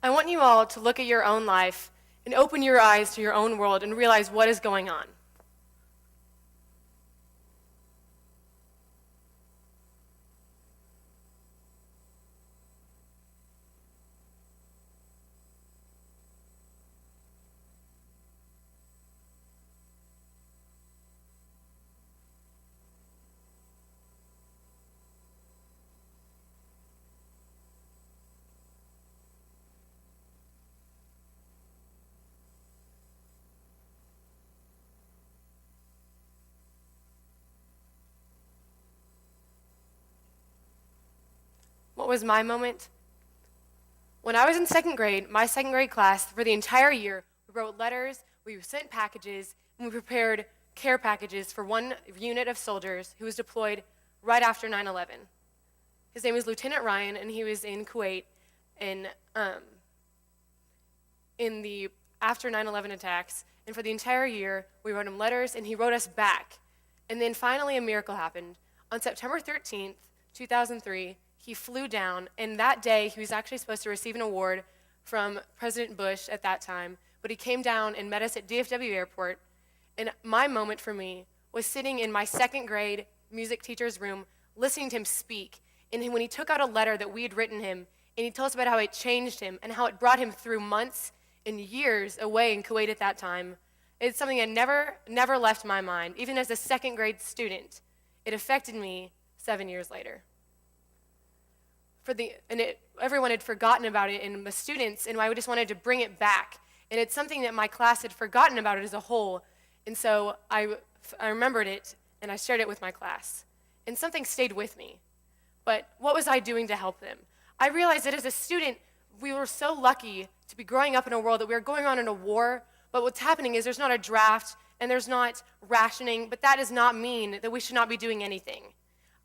I want you all to look at your own life and open your eyes to your own world and realize what is going on. What was my moment? When I was in second grade, my second grade class, for the entire year, we wrote letters, we sent packages, and we prepared care packages for one unit of soldiers who was deployed right after 9/11. His name was Lieutenant Ryan, and he was in Kuwait in the after 9/11 attacks. And for the entire year, we wrote him letters, and he wrote us back. And then finally, a miracle happened. On September 13th, 2003, he flew down, and that day, he was actually supposed to receive an award from President Bush at that time, but he came down and met us at DFW Airport, and my moment for me was sitting in my second grade music teacher's room, listening to him speak, and when he took out a letter that we had written him, and he told us about how it changed him and how it brought him through months and years away in Kuwait at that time. It's something that never left my mind. Even as a second grade student, it affected me 7 years later. Everyone had forgotten about it, and the students, and I just wanted to bring it back. And it's something that my class had forgotten about it as a whole. And so I remembered it, and I shared it with my class. And something stayed with me. But what was I doing to help them? I realized that as a student, we were so lucky to be growing up in a world that we were going on in a war, but what's happening is there's not a draft, and there's not rationing, but that does not mean that we should not be doing anything.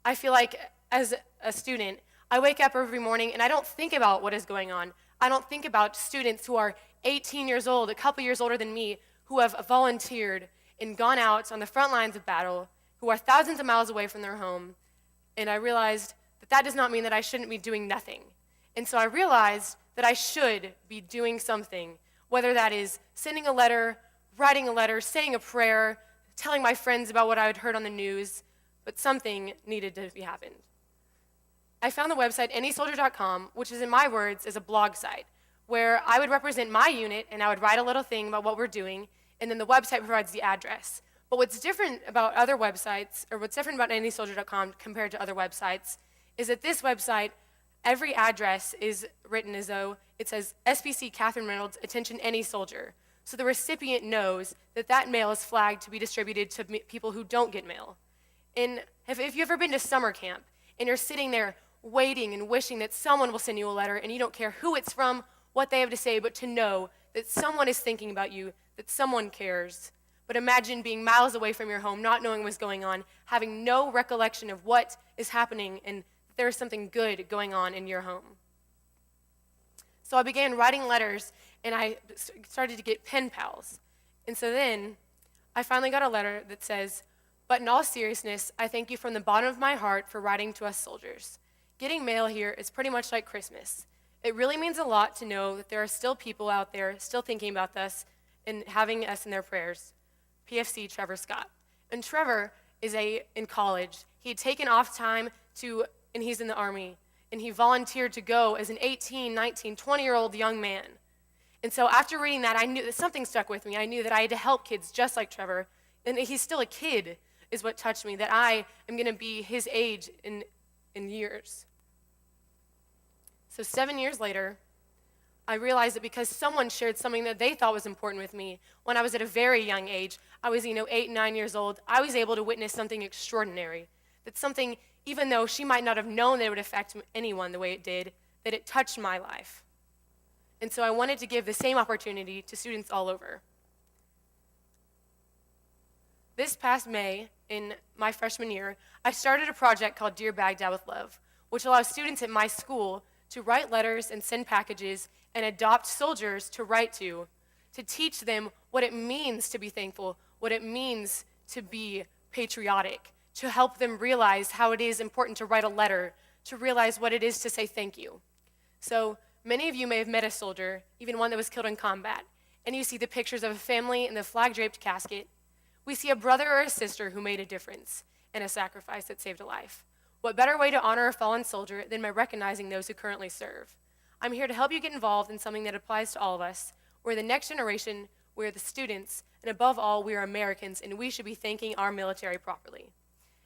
I feel like as a student, I wake up every morning and I don't think about what is going on. I don't think about students who are 18 years old, a couple years older than me, who have volunteered and gone out on the front lines of battle, who are thousands of miles away from their home. And I realized that that does not mean that I shouldn't be doing nothing. And so I realized that I should be doing something, whether that is sending a letter, writing a letter, saying a prayer, telling my friends about what I had heard on the news, but something needed to be happened. I found the website anysoldier.com, which is, in my words, is a blog site where I would represent my unit and I would write a little thing about what we're doing, and then the website provides the address. But what's different about other websites, or what's different about anysoldier.com compared to other websites, is that this website, every address is written as though it says SPC Catherine Reynolds, attention any soldier. So the recipient knows that that mail is flagged to be distributed to people who don't get mail. And if you've ever been to summer camp and you're sitting there waiting and wishing that someone will send you a letter and you don't care who it's from, what they have to say, but to know that someone is thinking about you, that someone cares. But imagine being miles away from your home, not knowing what's going on, having no recollection of what is happening and that there is something good going on in your home. So I began writing letters and I started to get pen pals. And so then I finally got a letter that says, "But in all seriousness, I thank you from the bottom of my heart for writing to us soldiers. Getting mail here is pretty much like Christmas. It really means a lot to know that there are still people out there still thinking about us and having us in their prayers. PFC Trevor Scott." And Trevor is in college. He had taken off time and he's in the Army. And he volunteered to go as an 18, 19, 20-year-old young man. And so after reading that, I knew that something stuck with me. I knew that I had to help kids just like Trevor. And he's still a kid is what touched me, that I am going to be his age in years. So 7 years later, I realized that because someone shared something that they thought was important with me, when I was at a very young age, I was 8, 9 years old, I was able to witness something extraordinary. That something, even though she might not have known that it would affect anyone the way it did, that it touched my life. And so I wanted to give the same opportunity to students all over. This past May, in my freshman year, I started a project called Dear Baghdad with Love, which allows students at my school to write letters and send packages and adopt soldiers to write to teach them what it means to be thankful, what it means to be patriotic, to help them realize how it is important to write a letter, to realize what it is to say thank you. So many of you may have met a soldier, even one that was killed in combat, and you see the pictures of a family in the flag-draped casket. We see a brother or a sister who made a difference and a sacrifice that saved a life. What better way to honor a fallen soldier than by recognizing those who currently serve? I'm here to help you get involved in something that applies to all of us. We're the next generation, we're the students, and above all, we are Americans, and we should be thanking our military properly.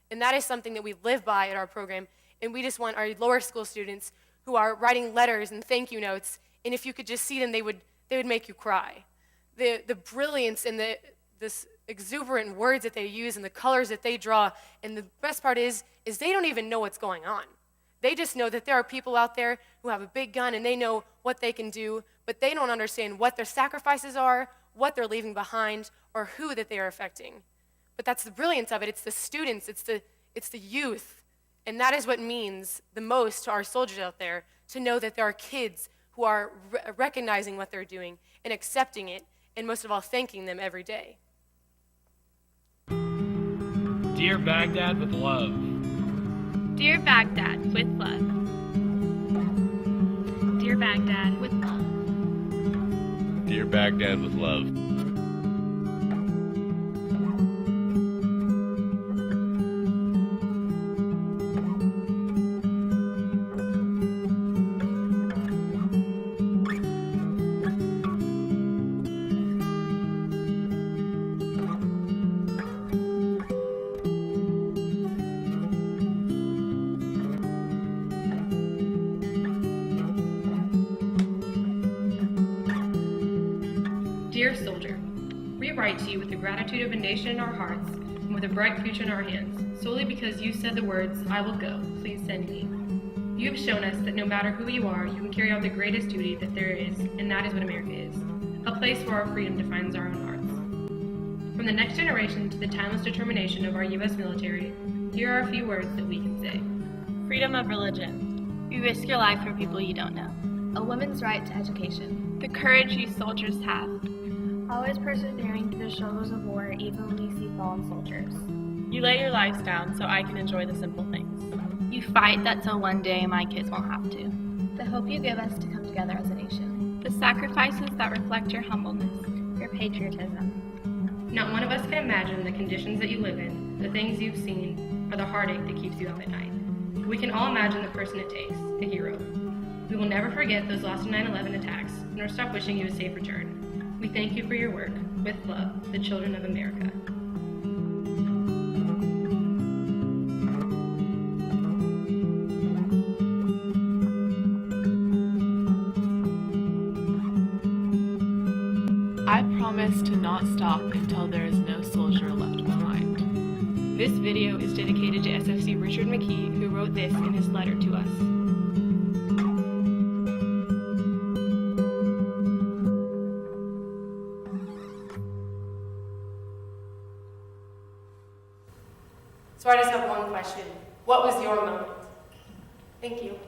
And that is something that we live by at our program, and we just want our lower school students who are writing letters and thank you notes, and if you could just see them, they would make you cry. The brilliance and this exuberant words that they use and the colors that they draw, and the best part is they don't even know what's going on. They just know that there are people out there who have a big gun and they know what they can do, but they don't understand what their sacrifices are, what they're leaving behind, or who that they are affecting. But that's the brilliance of it. It's the students, it's the youth, and that is what means the most to our soldiers out there, to know that there are kids who are recognizing what they're doing and accepting it, and most of all, thanking them every day. Dear Baghdad with love. Dear Baghdad with love. Dear Baghdad with love. Dear Baghdad with love. Dear soldier, we write to you with the gratitude of a nation in our hearts and with a bright future in our hands, solely because you said the words, "I will go, please send me." You have shown us that no matter who you are, you can carry out the greatest duty that there is, and that is what America is, a place where our freedom defines our own hearts. From the next generation to the timeless determination of our U.S. military, here are a few words that we can say. Freedom of religion. You risk your life for people you don't know. A woman's right to education. The courage you soldiers have. Always persevering through the struggles of war, even when you see fallen soldiers. You lay your lives down so I can enjoy the simple things. You fight that so one day my kids won't have to. The hope you give us to come together as a nation. The sacrifices that reflect your humbleness. Your patriotism. Not one of us can imagine the conditions that you live in, the things you've seen, or the heartache that keeps you up at night. We can all imagine the person it takes, the hero. We will never forget those lost in 9/11 attacks, nor stop wishing you a safe return. We thank you for your work. With love, the children of America. I promise to not stop until there is no soldier left behind. This video is dedicated to SFC Richard McKee, who wrote this in his letter to us. So I just have one question. What was your moment? Thank you.